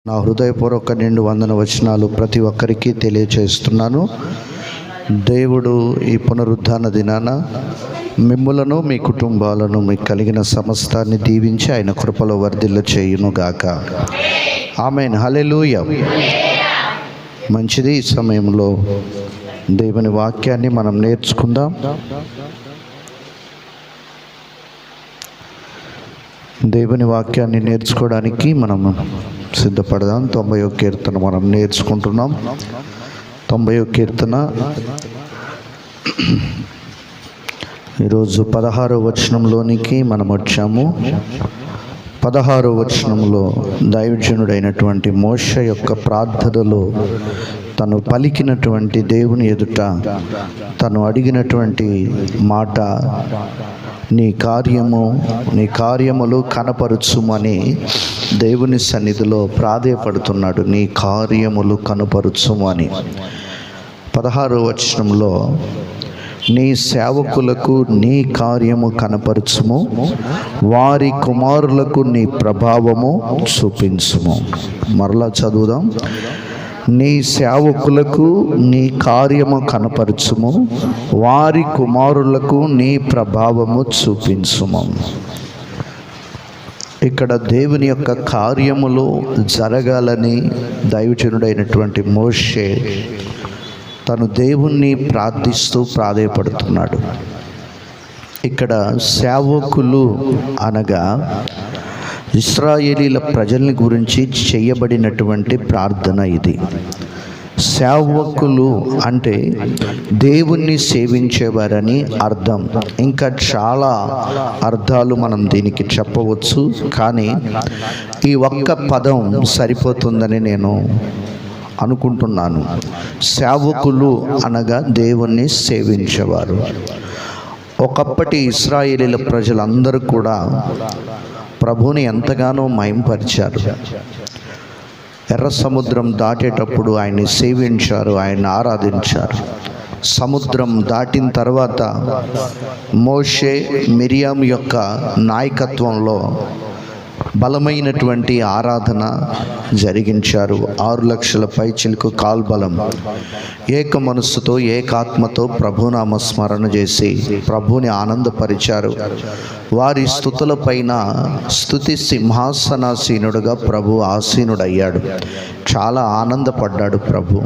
నా హృదయపూర్వక నిండు వందన వచనాలు ప్రతి ఒక్కరికి తెలియచేస్తున్నాను. దేవుడు ఈ పునరుద్ధాన దినాన మిమ్ములను మీ కుటుంబాలను మీకు కలిగిన సమస్తాన్ని దీవించి ఆయన కృపలో వర్ధిల్ల చేయునుగాక. ఆమేన్. హల్లెలూయా. మంచిది. ఈ సమయంలో దేవుని వాక్యాన్ని మనం నేర్చుకుందాం. దేవుని వాక్యాన్ని నేర్చుకోవడానికి మనం సిద్ధపడదాం. 90వ కీర్తన మనం నేర్చుకుంటున్నాం. 90వ కీర్తన ఈరోజు 16వ వచనంలోనికి మనం వచ్చాము. 16వ వచనంలో దైవజనుడైనటువంటి మోషే యొక్క ప్రార్థనలో తను పలికినటువంటి దేవుని ఎదుట తను అడిగినటువంటి మాట, నీ కార్యములు కనపరుచుమని దేవుని సన్నిధిలో ప్రాధేయపడుతున్నాడు. నీ కార్యములు కనపరుచుము అని 16వ వచనంలో నీ సేవకులకు నీ కార్యము కనపరచుము, వారి కుమారులకు నీ ప్రభావము చూపించుము. మరలా చదువుదాం. నీ సేవకులకు నీ కార్యము కనపరచుము, వారి కుమారులకు నీ ప్రభావము చూపించుము. ఇక్కడ దేవుని యొక్క కార్యములు జరగాలని దైవజనుడైనటువంటి మోషే తను దేవుణ్ణి ప్రార్థిస్తూ ప్రాధేయపడుతున్నాడు. ఇక్కడ సేవకులు అనగా ఇశ్రాయేలీల ప్రజల్ని గురించి చేయబడినటువంటి ప్రార్థన ఇది. సేవకులు అంటే దేవుణ్ణి సేవించేవారని అర్థం. ఇంకా చాలా అర్థాలు మనం దీనికి చెప్పవచ్చు, కానీ ఈ ఒక్క పదం సరిపోతుందని నేను అనుకుంటున్నాను. సేవకులు అనగా దేవుణ్ణి సేవించేవారు. ఒకప్పటి ఇశ్రాయేలీల ప్రజలందరూ కూడా ప్రభువుని ఎంతగానో మహింపరిచారు. ఎర్ర సముద్రం దాటేటప్పుడు ఆయన్ని సేవించారు, ఆయన్ని ఆరాధించారు. సముద్రం దాటిన తర్వాత మోషే మిరియాం యొక్క నాయకత్వంలో బలమైనటువంటి ఆరాధన జరిగించారు. 6 లక్షల పైచిలకు కాల్బలం ఏక మనస్సుతో ఏకాత్మతో ప్రభునామ స్మరణ చేసి ప్రభుని ఆనందపరిచారు. వారి స్తుతుల పైన స్తుతి సింహాసనాసీనుడుగా ప్రభు ఆసీనుడయ్యాడు. చాలా ఆనందపడ్డాడు ప్రభు.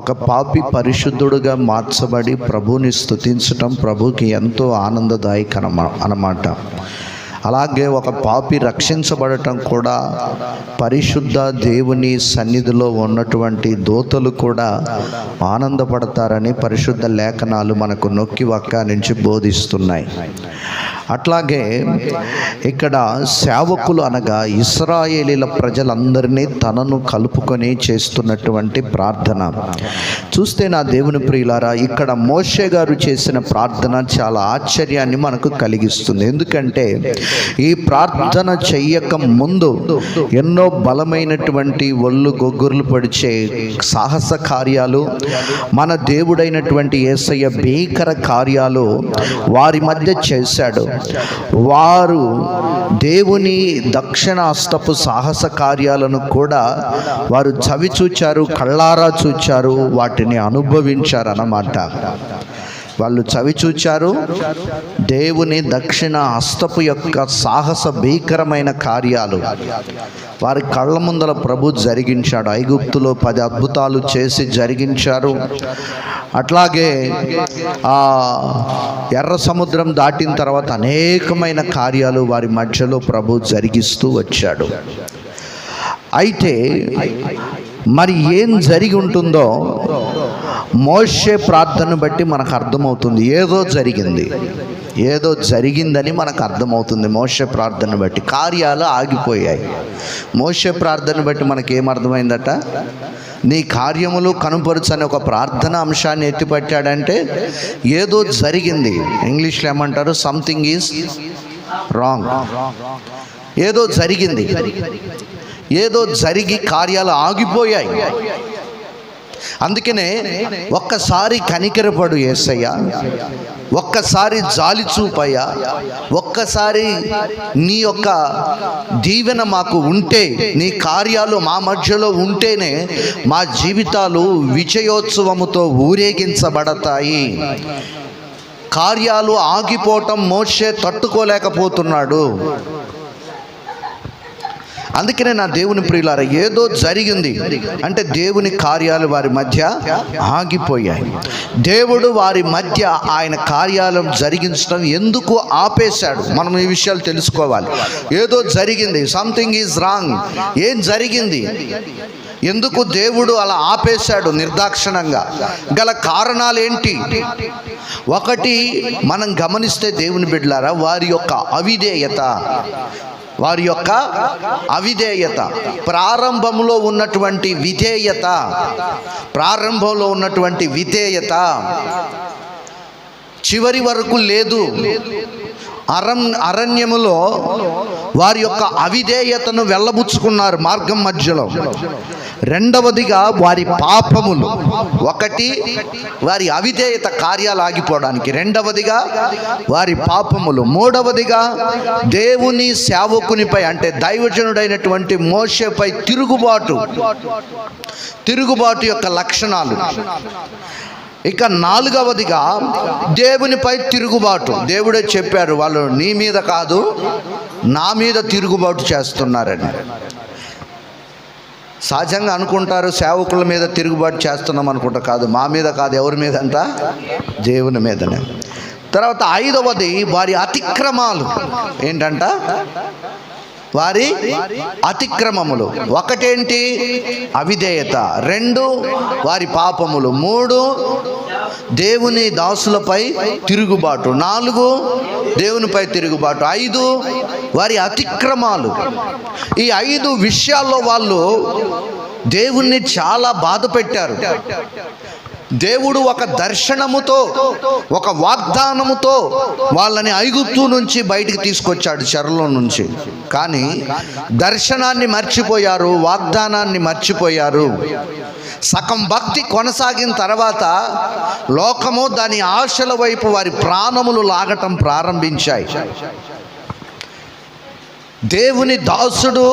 ఒక పాపి పరిశుద్ధుడుగా మార్చబడి ప్రభుని స్తుతించటం ప్రభుకి ఎంతో ఆనందదాయకం అన్నమాట. అలాగే ఒక పాపి రక్షించబడటం కూడా పరిశుద్ధ దేవుని సన్నిధిలో ఉన్నటువంటి దూతలు కూడా ఆనందపడతారని పరిశుద్ధ లేఖనాలు మనకు నొక్కి వక్క నుంచి బోధిస్తున్నాయి. అట్లాగే ఇక్కడ సేవకులు అనగా ఇశ్రాయేలీల ప్రజలందరినీ తనను కలుపుకొని చేస్తున్నటువంటి ప్రార్థన చూస్తే, నా దేవుని ప్రియులారా, ఇక్కడ మోషే గారు చేసిన ప్రార్థన చాలా ఆశ్చర్యాన్ని మనకు కలిగిస్తుంది. ఎందుకంటే ఈ ప్రార్థన చెయ్యక ముందు ఎన్నో బలమైనటువంటి ఒళ్ళు గొగ్గుర్లు పడిచే సాహస కార్యాలు, మన దేవుడైనటువంటి యేసయ్య భీకర కార్యాలు వారి మధ్య చేశాడు. వారు దేవుని దక్షిణాస్తపు సాహస కార్యాలను కూడా వారు చవి చూచారు, కళ్ళారా చూచారు, వాటిని అనుభవించారు అన్నమాట. వాళ్ళు చవి చూచారు. దేవుని దక్షిణ హస్తపు యొక్క సాహస భీకరమైన కార్యాలు వారి కళ్ళ ముందల ప్రభు జరిగించాడు. ఐగుప్తులో 10 అద్భుతాలు చేసి జరిగించారు. అట్లాగే ఆ ఎర్ర సముద్రం దాటిన తర్వాత అనేకమైన కార్యాలు వారి మధ్యలో ప్రభు జరిగిస్తూ వచ్చాడు. అయితే మరి ఏం జరిగి ఉంటుందో మోషే ప్రార్థన బట్టి మనకు అర్థమవుతుంది. ఏదో జరిగిందని మనకు అర్థమవుతుంది. మోషే ప్రార్థన బట్టి కార్యాలు ఆగిపోయాయి. మోషే ప్రార్థన బట్టి మనకేమర్థమైందట? నీ కార్యములు కనుపరుచని ఒక ప్రార్థన అంశాన్ని ఎత్తిపట్టాడంటే ఏదో జరిగింది. ఇంగ్లీష్లో ఏమంటారు? Something is wrong. ఏదో జరిగింది, ఏదో జరిగి కార్యాలు ఆగిపోయాయి. అందుకనే ఒక్కసారి కనికరపడు యేసయ్య, ఒక్కసారి జాలి చూపయ్యా, ఒక్కసారి నీ యొక్క దీవెన మాకు ఉంటే, నీ కార్యాలు మా మధ్యలో ఉంటేనే మా జీవితాలు విజయోత్సవముతో ఊరేగించబడతాయి. కార్యాలు ఆగిపోవటం మోషే తట్టుకోలేకపోతున్నాడు. అందుకనే నా దేవుని ప్రియులారా, ఏదో జరిగింది అంటే దేవుని కార్యాలు వారి మధ్య ఆగిపోయాయి. దేవుడు వారి మధ్య ఆయన కార్యాలను జరిగించడం ఎందుకు ఆపేశాడు, మనం ఈ విషయాలు తెలుసుకోవాలి. ఏదో జరిగింది, సంథింగ్ ఈజ్ రాంగ్. ఏం జరిగింది, ఎందుకు దేవుడు అలా ఆపేశాడు నిర్దాక్షిణంగా? గల కారణాలు ఏంటి? ఒకటి మనం గమనిస్తే దేవుని బిడ్డలారా, వారి యొక్క అవిధేయత, ప్రారంభంలో ఉన్నటువంటి విధేయత చివరి వరకు లేదు. అరణ్యములో వారి యొక్క అవిధేయతను వెళ్ళబుచ్చుకున్నారు మార్గం మధ్యలో. రెండవదిగా వారి పాపములు. ఒకటి వారి అవిధేయత కార్యాలు ఆగిపోవడానికి, రెండవదిగా వారి పాపములు, మూడవదిగా దేవుని సేవకునిపై అంటే దైవజనుడైనటువంటి మోషేపై తిరుగుబాటు యొక్క లక్షణాలు. ఇక నాలుగవదిగా దేవునిపై తిరుగుబాటు. దేవుడే చెప్పారు, వాళ్ళు నీ మీద కాదు నా మీద తిరుగుబాటు చేస్తున్నారని. సహజంగా అనుకుంటారు సేవకుల మీద తిరుగుబాటు చేస్తున్నాం అనుకుంటారు. కాదు, మా మీద కాదు, ఎవరి మీద అంట? దేవుని మీదనే. తర్వాత ఐదవది వారి అతిక్రమాలు. ఏంటంట? వారి అతిక్రమములు. ఒకటేంటి? అవిధేయత. రెండు వారి పాపములు. మూడు దేవుని దాసులపై తిరుగుబాటు. నాలుగు దేవునిపై తిరుగుబాటు. ఐదు వారి అతిక్రమాలు. ఈ 5 విషయాల్లో వాళ్ళు దేవుణ్ణి చాలా బాధ పెట్టారు. దేవుడు ఒక దర్శనముతో, ఒక వాగ్దానముతో వాళ్ళని ఐగుప్తు నుంచి బయటికి తీసుకొచ్చాడు, చెరలో నుంచి. కానీ దర్శనాన్ని మర్చిపోయారు, వాగ్దానాన్ని మర్చిపోయారు. సగం భక్తి కొనసాగిన తర్వాత లోకము దాని ఆశల వైపు వారి ప్రాణములు లాగటం ప్రారంభించాయి. దేవుని దాసుడు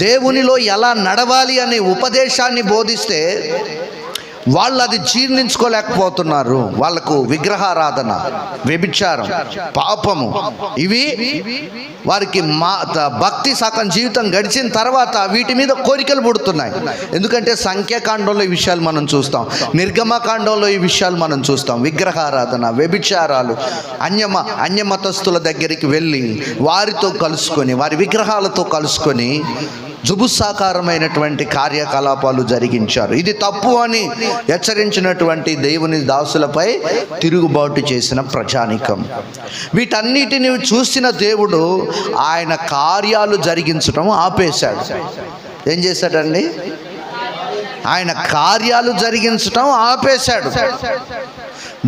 దేవునిలో ఎలా నడవాలి అనే ఉపదేశాన్ని బోధిస్తే వాళ్ళు అది జీర్ణించుకోలేకపోతున్నారు. వాళ్లకు విగ్రహారాధన, వ్యభిచారం, పాపము, ఇవి వారికి భక్తి సగం జీవితం గడిచిన తర్వాత వీటి మీద కోరికలు పుడుతున్నాయి. ఎందుకంటే సంఖ్యాకాండంలో ఈ విషయాలు మనం చూస్తాం, నిర్గమకాండంలో ఈ విషయాలు మనం చూస్తాం. విగ్రహారాధన, వ్యభిచారాలు, అన్యమతస్థుల దగ్గరికి వెళ్ళి వారితో కలుసుకొని, వారి విగ్రహాలతో కలుసుకొని జుబుస్సాకారమైనటువంటి కార్యకలాపాలు జరిగించారు. ఇది తప్పు అని హెచ్చరించినటువంటి దేవుని దాసులపై తిరుగుబాటు చేసిన ప్రజానికం. వీటన్నిటిని చూసిన దేవుడు ఆయన కార్యాలు జరిగించడం ఆపేశాడు. ఏం చేశాడండి? ఆయన కార్యాలు జరిగించడం ఆపేశాడు.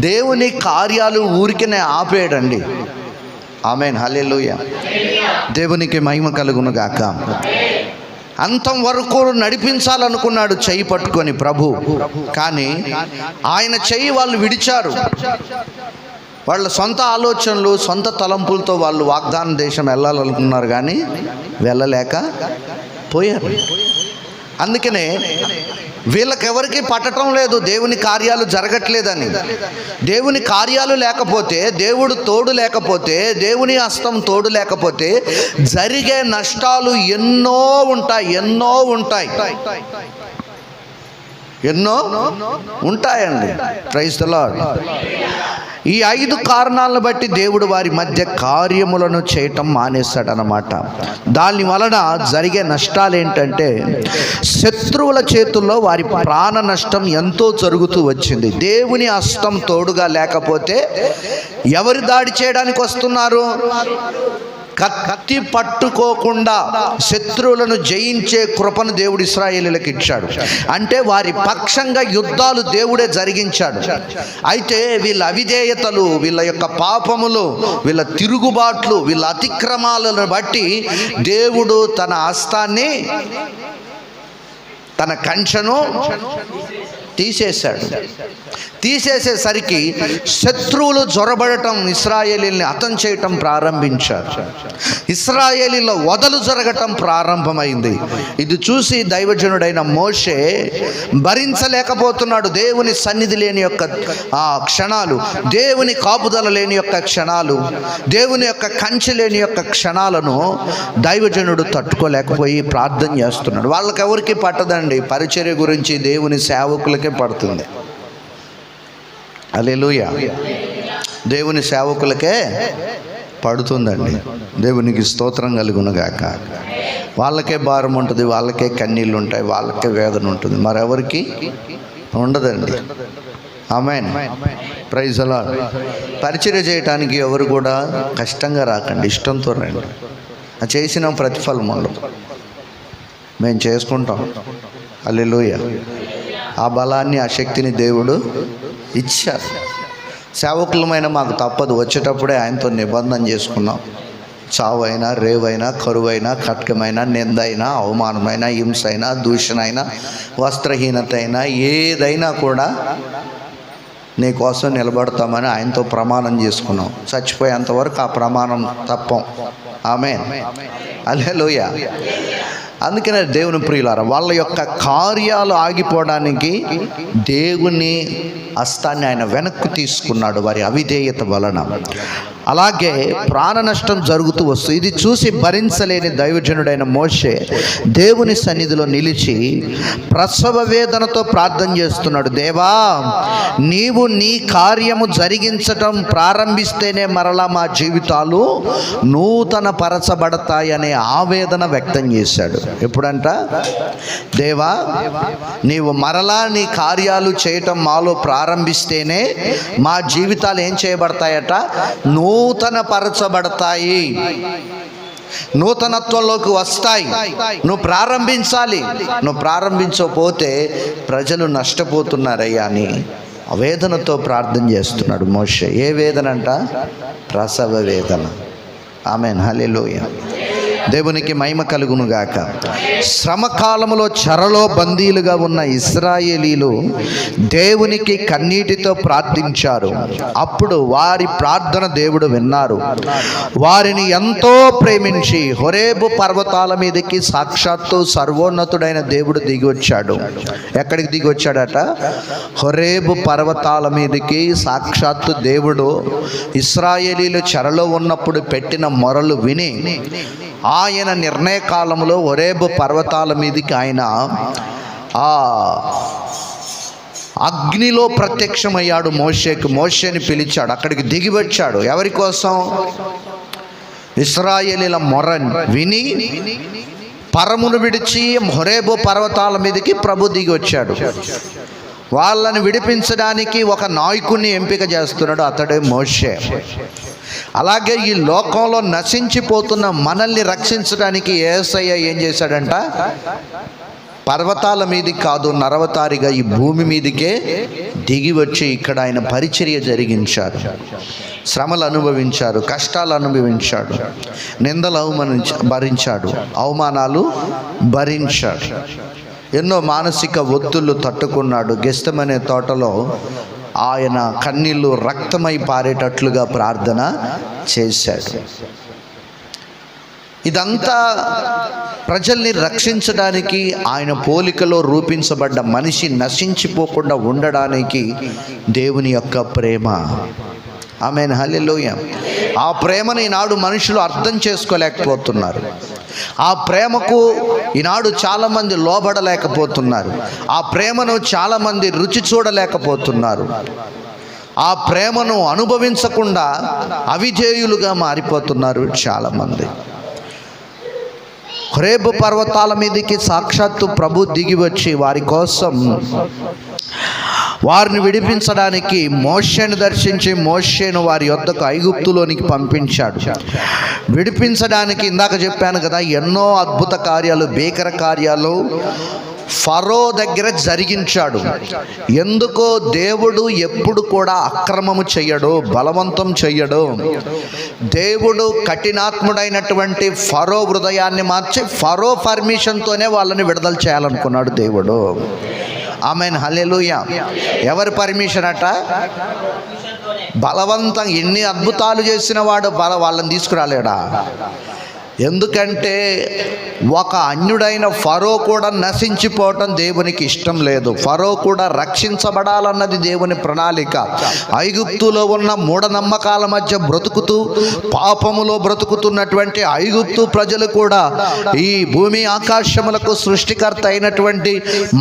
దేవుని కార్యాలు ఊరికనే ఆపేయడండి. ఆమేన్, హల్లెలూయా. దేవునికి మహిమ కలుగును గాక. అంతం వరకు నడిపించాలనుకున్నాడు చెయ్యి పట్టుకొని ప్రభు. కానీ ఆయన చెయ్యి వాళ్ళు విడిచారు. వాళ్ళ సొంత ఆలోచనలు, సొంత తలంపులతో వాళ్ళు వాగ్దాన దేశం వెళ్ళాలనుకున్నారు, కానీ వెళ్ళలేక పోయారు. అందుకనే వీళ్ళకెవరికి పట్టడం లేదు దేవుని కార్యాలు జరగట్లేదని. దేవుని కార్యాలు లేకపోతే, దేవుడు తోడు లేకపోతే, దేవుని హస్తం తోడు లేకపోతే జరిగే నష్టాలు ఎన్నో ఉంటాయండి. Praise the lord. ఈ 5 కారణాలను బట్టి దేవుడు వారి మధ్య కార్యములను చేయటం మానేశాడనమాట. దాని వలన జరిగే నష్టాలు ఏంటంటే, శత్రువుల చేతుల్లో వారి ప్రాణ నష్టం ఎంతో జరుగుతూ వచ్చింది. దేవుని హస్తం తోడుగా లేకపోతే ఎవరు దాడి చేయడానికి వస్తున్నారు? కత్తి పట్టుకోకుండా శత్రువులను జయించే కృపను దేవుడు ఇశ్రాయేలీయులకు ఇచ్చాడు. అంటే వారి పక్షంగా యుద్ధాలు దేవుడే జరిగించాడు. అయితే వీళ్ళ అవిధేయతలు, వీళ్ళ యొక్క పాపములు, వీళ్ళ తిరుగుబాట్లు, వీళ్ళ అతిక్రమాలను బట్టి దేవుడు తన హస్తాన్ని, తన కంచెను తీసేసేసరికి శత్రువులు జొరబడటం, ఇశ్రాయేలీల్ని హతం చేయటం ప్రారంభించారు. ఇశ్రాయేలీల వదలు జరగటం ప్రారంభమైంది. ఇది చూసి దైవజనుడైన మోషే భరించలేకపోతున్నాడు. దేవుని సన్నిధి లేని యొక్క క్షణాలు, దేవుని కాపుదల లేని యొక్క క్షణాలు, దేవుని యొక్క కంచె లేని యొక్క క్షణాలను దైవజనుడు తట్టుకోలేకపోయి ప్రార్థన చేస్తున్నాడు. వాళ్ళకెవరికి పట్టదండి, పరిచర్య గురించి దేవుని సేవకులకే పడుతుంది. హల్లెలూయా. దేవుని సేవకులకే పడుతుందండి. దేవునికి స్తోత్రం కలుగునుగాక. వాళ్ళకే భారం ఉంటుంది, వాళ్ళకే కన్నీళ్ళు ఉంటాయి, వాళ్ళకే వేదన ఉంటుంది, మరెవరికి ఉండదండి. ఆమేన్. Praise the lord. పరిచర్య చేయటానికి ఎవరు కూడా కష్టంగా రాకండి, ఇష్టంతో రండి. చేసిన ప్రతిఫలం ఉండదు, మేము చేసుకుంటాం. హల్లెలూయా. ఆ బలాన్ని, ఆ శక్తిని దేవుడు ఇచ్చారు. సేవకులమైన మాకు తప్పదు, వచ్చేటప్పుడే ఆయనతో నిబంధన చేసుకున్నాం. చావైనా, రేవైనా, కరువైనా, ఖడ్గమైనా, నిందైనా, అవమానమైన, హింసైనా, దూషణైనా, వస్త్రహీనత అయినా, ఏదైనా కూడా నీ కోసం నిలబడతామని ఆయనతో ప్రమాణం చేసుకున్నాం. చచ్చిపోయేంతవరకు ఆ ప్రమాణం తప్పం. ఆమేన్. హల్లెలూయా. అందుకనే దేవుని ప్రియులారా, వాళ్ళ యొక్క కార్యాలు ఆగిపోవడానికి దేవుని హస్తాన్ని ఆయన వెనక్కు తీసుకున్నాడు, వారి అవిధేయత వలన. అలాగే ప్రాణ నష్టం జరుగుతూ వస్తుంది. ఇది చూసి భరించలేని దైవజనుడైన మోషే దేవుని సన్నిధిలో నిలిచి ప్రసవ వేదనతో ప్రార్థన చేస్తున్నాడు. దేవా, నీవు నీ కార్యము జరిగించటం ప్రారంభిస్తేనే మరలా మా జీవితాలు నూతన పరచబడతాయనే ఆవేదన వ్యక్తం చేశాడు. ఎప్పుడంట? దేవా, నీవు మరలా నీ కార్యాలు చేయటం మాలో ప్రారంభిస్తేనే మా జీవితాలు ఏం చేయబడతాయట? నూతన పరచబడతాయి, నూతనత్వంలోకి వస్తాయి. నువ్వు ప్రారంభించాలి. నువ్వు ప్రారంభించకపోతే ప్రజలు నష్టపోతున్నారయ్యా అని వేదనతో ప్రార్థన చేస్తున్నాడు మోషే. ఏ వేదన అంట? ప్రసవ వేదన. ఆమేన్. హల్లెలూయా. దేవునికి మహిమ కలుగునుగాక. శ్రమకాలములో చెరలో బందీలుగా ఉన్న ఇశ్రాయేలీలు దేవునికి కన్నీటితో ప్రార్థించారు. అప్పుడు వారి ప్రార్థన దేవుడు విన్నారు. వారిని ఎంతో ప్రేమించి హోరేబు పర్వతాల మీదకి సాక్షాత్తు సర్వోన్నతుడైన దేవుడు దిగి వచ్చాడు. ఎక్కడికి దిగి వచ్చాడట? హోరేబు పర్వతాల మీదకి సాక్షాత్తు దేవుడు ఇశ్రాయేలీలు చెరలో ఉన్నప్పుడు పెట్టిన మొరలు విని ఆయన నిర్ణయ కాలంలో హోరేబు పర్వతాల మీదకి ఆయన ఆ అగ్నిలో ప్రత్యక్షమయ్యాడు. మోషేని పిలిచాడు, అక్కడికి దిగి వచ్చాడు. ఎవరి కోసం? ఇశ్రాయేలీల మొర విని పరమును విడిచి హోరేబు పర్వతాల మీదకి ప్రభు దిగి వచ్చాడు. వాళ్ళని విడిపించడానికి ఒక నాయకుడిని ఎంపిక చేస్తున్నాడు, అతడే మోషే. అలాగే ఈ లోకంలో నశించిపోతున్న మనల్ని రక్షించడానికి యేసయ్య ఏం చేశాడంట? పర్వతాల మీదకి కాదు, నరవతారిగా ఈ భూమి మీదకే దిగి వచ్చి ఇక్కడ ఆయన పరిచర్య జరిగించారు. శ్రమలు అనుభవించారు, కష్టాలు అనుభవించాడు, నిందలు భరించాడు, అవమానాలు భరించాడు, ఎన్నో మానసిక ఒత్తులు తట్టుకున్నాడు. గెస్తమనే తోటలో ఆయన కన్నీళ్ళు రక్తమై పారేటట్లుగా ప్రార్థన చేశాడు. ఇదంతా ప్రజల్ని రక్షించడానికి, ఆయన పోలికలో రూపించబడ్డ మనిషి నశించిపోకుండా ఉండడానికి దేవుని యొక్క ప్రేమ. ఆమేన్. హల్లెలూయా. ఆ ప్రేమను ఈనాడు మనుషులు అర్థం చేసుకోలేకపోతున్నారు. ఆ ప్రేమకు ఈనాడు చాలామంది లోబడలేకపోతున్నారు. ఆ ప్రేమను చాలామంది రుచి చూడలేకపోతున్నారు. ఆ ప్రేమను అనుభవించకుండా అవిధేయులుగా మారిపోతున్నారు చాలామంది. హోరేబు పర్వతాల మీదకి సాక్షాత్తు ప్రభు దిగి వచ్చి వారి కోసం వారిని విడిపించడానికి మోషేను దర్శించి మోషేను వారి యొద్దకు ఐగుప్తులోనికి పంపించాడు. విడిపించడానికి ఇందాక చెప్పాను కదా, ఎన్నో అద్భుత కార్యాలు, భీకర కార్యాలు ఫరో దగ్గర జరిగించాడు. ఎందుకో దేవుడు ఎప్పుడు కూడా అక్రమము చెయ్యడు, బలవంతం చెయ్యడు. దేవుడు కఠినాత్ముడైనటువంటి ఫరో హృదయాన్ని మార్చి ఫరో పర్మిషన్తోనే వాళ్ళని విడుదల చేయాలనుకున్నాడు దేవుడు. ఆమెన్, హల్లెలూయా. ఎవరి పర్మిషన్ అట? బలవంతం ఎన్ని అద్భుతాలు చేసిన వాడు వాళ్ళని తీసుకురాలేడా? ఎందుకంటే ఒక అన్యుడైన ఫరో కూడా నశించిపోవటం దేవునికి ఇష్టం లేదు. ఫరో కూడా రక్షించబడాలన్నది దేవుని ప్రణాళిక. ఐగుప్తులో ఉన్న మూఢనమ్మకాల మధ్య బ్రతుకుతూ పాపములో బ్రతుకుతున్నటువంటి ఐగుప్తు ప్రజలు కూడా ఈ భూమి ఆకాశములకు సృష్టికర్త అయినటువంటి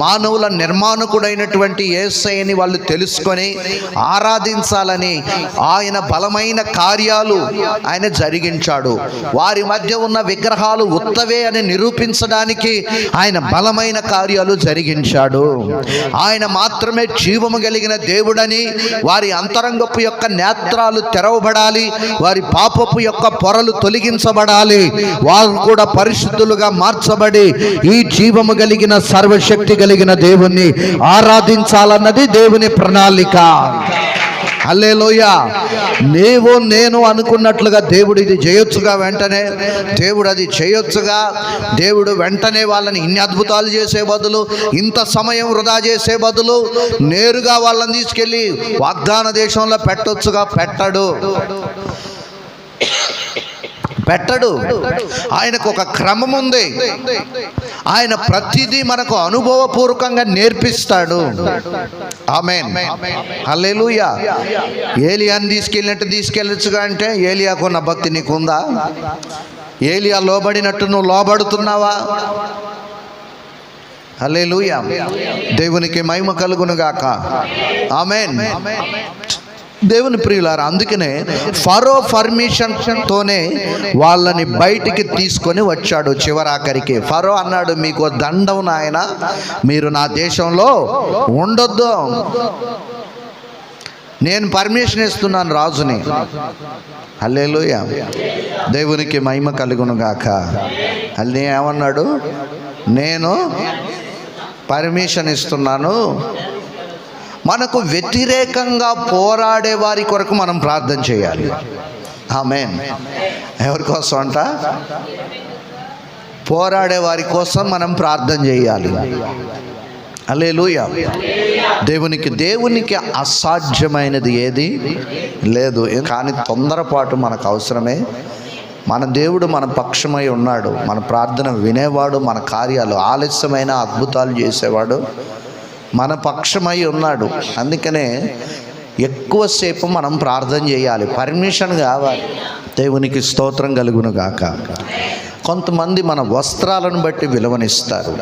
మానవుల నిర్మాణకుడైనటువంటి యేసయ్యని వాళ్ళు తెలుసుకొని ఆరాధించాలని ఆయన బలమైన కార్యాలు ఆయన జరిగించాడు. వారి మధ్య ఉన్న విగ్రహాలు ఉత్తవే అని నిరూపించడానికి ఆయన బలమైన కార్యాలు జరిగించాడు. ఆయన మాత్రమే జీవము కలిగిన దేవుడని, వారి అంతరంగపు యొక్క నేత్రాలు తెరవబడాలి, వారి పాపపు యొక్క పొరలు తొలగించబడాలి, వారు కూడా పరిశుద్ధులుగా మార్చబడి ఈ జీవము కలిగిన సర్వశక్తి కలిగిన దేవుణ్ణి ఆరాధించాలన్నది దేవుని ప్రణాళిక. హల్లెలూయా. నీవు నేను అనుకున్నట్లుగా దేవుడు ఇది చేయొచ్చుగా, వెంటనే దేవుడు అది చేయొచ్చుగా. దేవుడు వెంటనే వాళ్ళని ఇన్ని అద్భుతాలు చేసే బదులు, ఇంత సమయం వృధా చేసే బదులు నేరుగా వాళ్ళని తీసుకెళ్ళి వాగ్దాన దేశంలో పెట్టొచ్చుగా. పెట్టడు. ఆయనకు ఒక క్రమం ఉంది. ఆయన ప్రతిదీ మనకు అనుభవపూర్వకంగా నేర్పిస్తాడు. ఆమేన్, హల్లెలూయా. ఏలియాని తీసుకెళ్ళొచ్చుగా అంటే ఏలియాకున్న భక్తి నీకుందా? ఏలియా లోబడినట్టు నువ్వు లోబడుతున్నావా? హల్లెలూయా. దేవునికి మహిమ కలుగును గాక. ఆమేన్. దేవుని ప్రియులారా, అందుకనే ఫరో పర్మిషన్తోనే వాళ్ళని బయటికి తీసుకొని వచ్చాడు. చివరాఖరికి ఫరో అన్నాడు, మీకు దండం నాయన, మీరు నా దేశంలో ఉండొద్దు, నేను పర్మిషన్ ఇస్తున్నాను రాజుని. హల్లెలూయా. దేవునికి మహిమ కలుగును గాక. అల్లి ఏమన్నాడు? నేను పర్మిషన్ ఇస్తున్నాను. మనకు వ్యతిరేకంగా పోరాడే వారి కొరకు మనం ప్రార్థన చేయాలి. ఆమేన్. ఎవరి కోసం అంట? పోరాడే వారి కోసం మనం ప్రార్థన చేయాలి. హల్లెలూయా. దేవునికి అసాధ్యమైనది ఏది లేదు. కానీ తొందరపాటు మనకు అవసరమే. మన దేవుడు మన పక్షమై ఉన్నాడు. మన ప్రార్థన వినేవాడు, మన కార్యాలు ఆలస్యమైన అద్భుతాలు చేసేవాడు మన పక్షమై ఉన్నాడు. అందుకనే ఎక్కువసేపు మనం ప్రార్థన చేయాలి, పర్మిషన్ కావాలి. దేవునికి స్తోత్రం కలుగును గాక. కొంతమంది మన వస్త్రాలను బట్టి విలువనిస్తారు.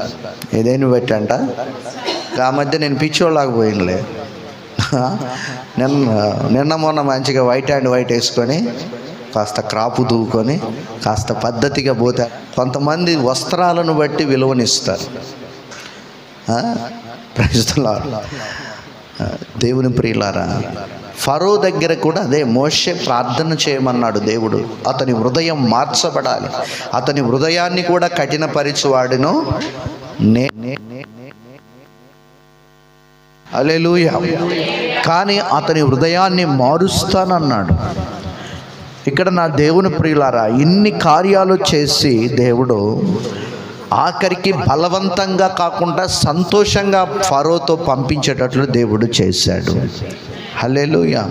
ఏదేని బట్టి అంట. ఆ మధ్య నేను పిచ్చోళ్ళలాగా పోయినలే. నిన్న మొన్న మంచిగా వైట్ అండ్ వైట్ వేసుకొని కాస్త క్రాపు దూకొని కాస్త పద్ధతిగా పోతే కొంతమంది వస్త్రాలను బట్టి విలువనిస్తారు. దేవుని ప్రియులారా, ఫరో దగ్గర కూడా అదే మోషే ప్రార్థన చేయమన్నాడు దేవుడు. అతని హృదయం మార్చబడాలి. అతని హృదయాన్ని కూడా కఠినపరిచువాడును హల్లెలూయా. కానీ అతని హృదయాన్ని మారుస్తానన్నాడు. ఇక్కడ నా దేవుని ప్రియులారా, ఇన్ని కార్యాలు చేసి దేవుడు ఆఖరికి బలవంతంగా కాకుండా సంతోషంగా ఫరోతో పంపించేటట్లు దేవుడు చేశాడు. హల్లెలూయా.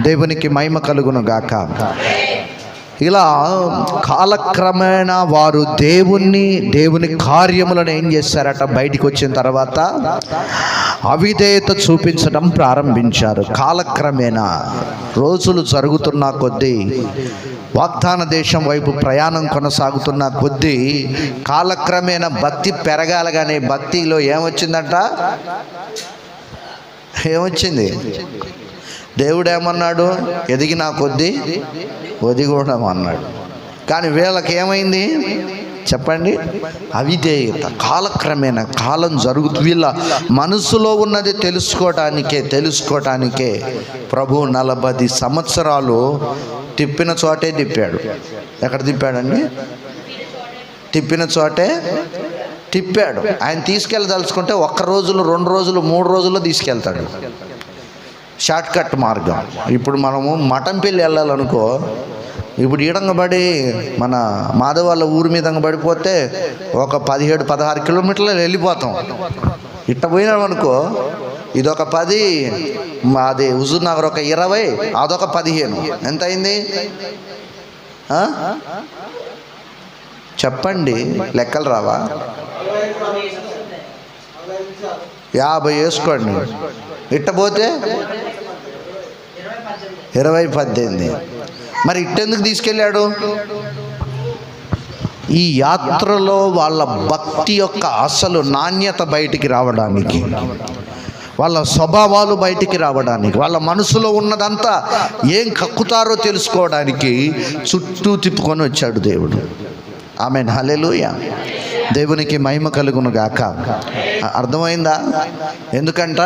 దేవునికి మహిమ కలుగును గాక. ఇలా కాలక్రమేణా వారు దేవుని కార్యములను ఏం చేశారట? బయటికి వచ్చిన తర్వాత అవిధేయత చూపించడం ప్రారంభించారు. కాలక్రమేణా రోజులు జరుగుతున్న కొద్దీ, వాగ్దాన దేశం వైపు ప్రయాణం కొనసాగుతున్న కొద్దీ కాలక్రమేణా భక్తి పెరగాలి. కానీ భక్తిలో ఏమొచ్చిందంట? ఏమొచ్చింది? దేవుడు ఏమన్నాడు? ఎదిగిన కొద్దీ ఒదిగోడం అన్నాడు. కానీ వీళ్ళకి ఏమైంది చెప్పండి? అవిధేయత. కాలక్రమేణా కాలం వీళ్ళ మనసులో ఉన్నది తెలుసుకోవటానికే ప్రభు 40 సంవత్సరాలు తిప్పిన చోటే తిప్పాడు. ఎక్కడ తిప్పాడండి? తిప్పిన చోటే తిప్పాడు. ఆయన తీసుకెళ్ళదలుచుకుంటే 1 రోజులు 2 రోజులు 3 రోజుల్లో తీసుకెళ్తాడు. షార్ట్ కట్ మార్గం. ఇప్పుడు మనము మఠంపల్లి వెళ్ళాలనుకో, ఇప్పుడు ఈడంగబడి మన మాధవ వాళ్ళ ఊరి మీద పడిపోతే ఒక 17-16 కిలోమీటర్లు వెళ్ళిపోతాం. ఇట్ట పోయినామనుకో, ఇదొక 10, అది హుజూర్ నగర్ ఒక 20, అదొక 15. ఎంత అయింది చెప్పండి? లెక్కలు రావా? 50 వేసుకోండి. ఇట్ట పోతే 20, 18. మరి ఇట్టెందుకు తీసుకెళ్ళాడు? ఈ యాత్రలో వాళ్ళ భక్తి యొక్క అసలు నాణ్యత బయటికి రావడానికి, వాళ్ళ స్వభావాలు బయటికి రావడానికి, వాళ్ళ మనసులో ఉన్నదంతా ఏం కక్కుతారో తెలుసుకోవడానికి చుట్టూ తిప్పుకొని వచ్చాడు దేవుడు. ఆమేన్, హల్లెలూయా. దేవునికి మహిమ కలుగును గాక. అర్థమైందా? ఎందుకంట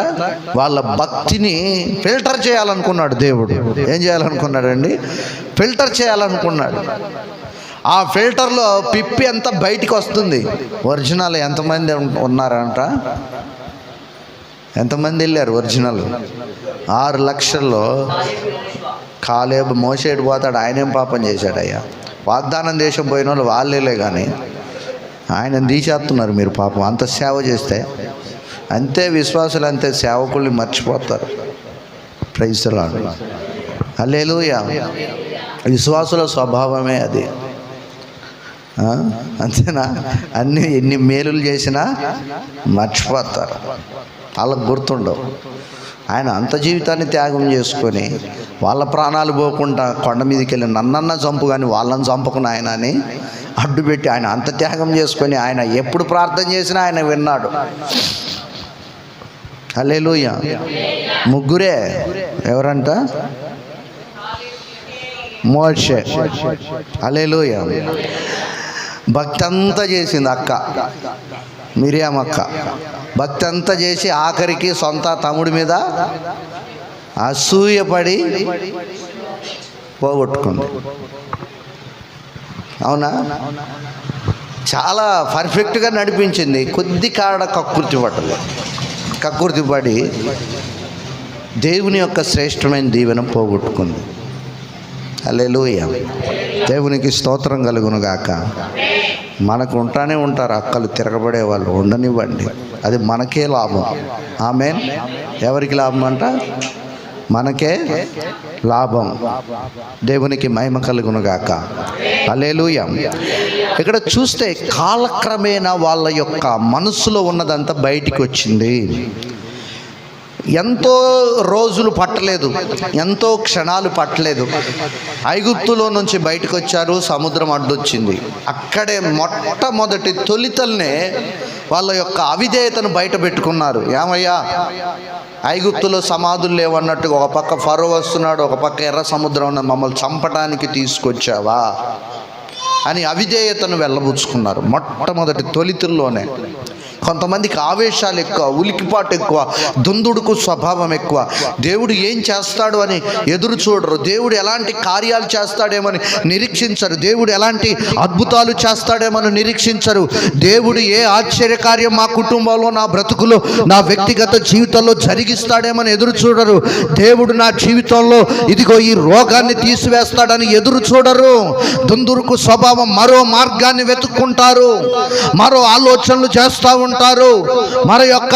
వాళ్ళ భక్తిని ఫిల్టర్ చేయాలనుకున్నాడు దేవుడు. ఏం చేయాలనుకున్నాడండి? ఫిల్టర్ చేయాలనుకున్నాడు. ఆ ఫిల్టర్లో పిప్పి అంతా బయటికి వస్తుంది. ఒరిజినల్ ఎంతమంది ఉన్నారంట? ఎంతమంది వెళ్ళారు ఒరిజినల్? 6 లక్షల్లో కాలేబు మోసేడు పోతాడు. ఆయనేం పాపం చేశాడయ్యా? వాగ్దానం దేశం పోయిన వాళ్ళు వాళ్ళేలే, కానీ ఆయనను తీసేస్తున్నారు మీరు. పాపం అంత సేవ చేస్తే అంతే. విశ్వాసులు అంతే, సేవకుల్ని మర్చిపోతారు. ప్రైజ్ ది లార్డ్, హల్లెలూయా. విశ్వాసుల స్వభావమే అది, అంతేనా? ఎన్ని మేలులు చేసినా మర్చిపోతారు, వాళ్ళకు గుర్తుండవు. ఆయన అంత జీవితాన్ని త్యాగం చేసుకొని వాళ్ళ ప్రాణాలు పోకుండా కొండ మీదకి వెళ్ళి నన్నన్నా చంపు కానీ వాళ్ళని చంపకుని ఆయన అని అడ్డుపెట్టి ఆయన అంత త్యాగం చేసుకొని ఆయన ఎప్పుడు ప్రార్థన చేసినా ఆయన విన్నాడు. హల్లెలూయా. 3 ఎవరంట? మోషే. హల్లెలూయా. భక్తి అంతా చేసింది అక్క, మిరియాం అక్క. భక్తి అంతా చేసి ఆఖరికి సొంత తమ్ముడి మీద అసూయపడి పోగొట్టుకుంది. అవునా? చాలా పర్ఫెక్ట్గా నడిపించింది. కొద్ది కాడ కక్కుర్తి పడి దేవుని యొక్క శ్రేష్టమైన దీవెన పోగొట్టుకుంది. హల్లెలూయా. దేవునికి స్తోత్రం కలుగును గాక. మనకు ఉంటానే ఉంటారు అక్కలు, తిరగబడే వాళ్ళు. ఉండనివ్వండి, అది మనకే లాభం. ఆమేన్. ఎవరికి లాభం అంట? మనకే లాభం. దేవునికి మహిమ కలుగును గాక. హల్లెలూయా. ఇక్కడ చూస్తే కాలక్రమేణా వాళ్ళ యొక్క మనసులో ఉన్నదంతా బయటికి వచ్చింది. ఎంతో రోజులు పట్టలేదు, ఎంతో క్షణాలు పట్టలేదు. ఐగుప్తులో నుంచి బయటకు వచ్చారు, సముద్రం అడ్డొచ్చింది. అక్కడే మొట్టమొదటి తొలితల్నే వాళ్ళ యొక్క అవిధేయతను బయట పెట్టుకున్నారు. ఏమయ్యా, ఐగుప్తులో సమాధులు లేవన్నట్టుగా ఒక పక్క ఫరో వస్తున్నాడు, ఒక పక్క ఎర్ర సముద్రం ఉన్న, మమ్మల్ని చంపడానికి తీసుకొచ్చావా అని అవిధేయతను వెళ్ళబుచ్చుకున్నారు. మొట్టమొదటి తొలితుల్లోనే. కొంతమందికి ఆవేశాలు ఎక్కువ, ఉలికిపాటు ఎక్కువ, దుందుడుకు స్వభావం ఎక్కువ. దేవుడు ఏం చేస్తాడు అని ఎదురు చూడరు. దేవుడు ఎలాంటి కార్యాలు చేస్తాడేమని నిరీక్షించరు. దేవుడు ఎలాంటి అద్భుతాలు చేస్తాడేమని నిరీక్షించరు. దేవుడు ఏ ఆశ్చర్యకార్యం మా కుటుంబంలో, నా బ్రతుకులో, నా వ్యక్తిగత జీవితంలో జరిగిస్తాడేమని ఎదురు చూడరు. దేవుడు నా జీవితంలో ఇదిగో ఈ రోగాన్ని తీసివేస్తాడని ఎదురు చూడరు. దుందుడుకు స్వభావం, మరో మార్గాన్ని వెతుక్కుంటారు, మరో ఆలోచనలు చేస్తూ ఉంటారు, మన యొక్క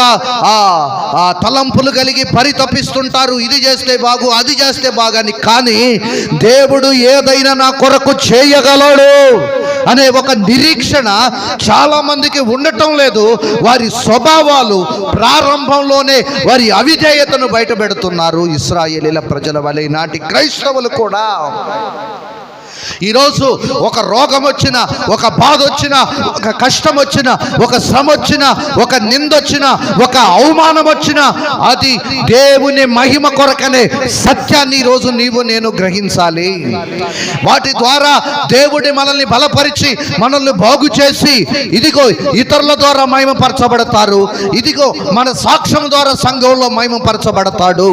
తలంపులు కలిగి పరితపిస్తుంటారు. ఇది చేస్తే బాగు, అది చేస్తే బాగని. కానీ దేవుడు ఏదైనా నా కొరకు చేయగలడు అనే ఒక నిరీక్షణ చాలా మందికి ఉండటం లేదు. వారి స్వభావాలు ప్రారంభంలోనే వారి అవిధేయతను బయట పెడుతున్నారు. ఇశ్రాయేలీల ప్రజల వలె నాటి క్రైస్తవులు కూడా ఈరోజు ఒక రోగం వచ్చినా, ఒక బాధ వచ్చినా, ఒక కష్టం వచ్చినా, ఒక శ్రమ వచ్చినా, ఒక నిందొచ్చినా, ఒక అవమానం వచ్చినా అది దేవుని మహిమ కొరకనే సత్యాన్ని ఈరోజు నీవు నేను గ్రహించాలి. వాటి ద్వారా దేవుడి మనల్ని బలపరిచి, మనల్ని బాగు చేసి ఇదిగో ఇతరుల ద్వారా మహిమపరచబడతారు. ఇదిగో మన సాక్ష్యం ద్వారా సంఘంలో మహిమపరచబడతాడు.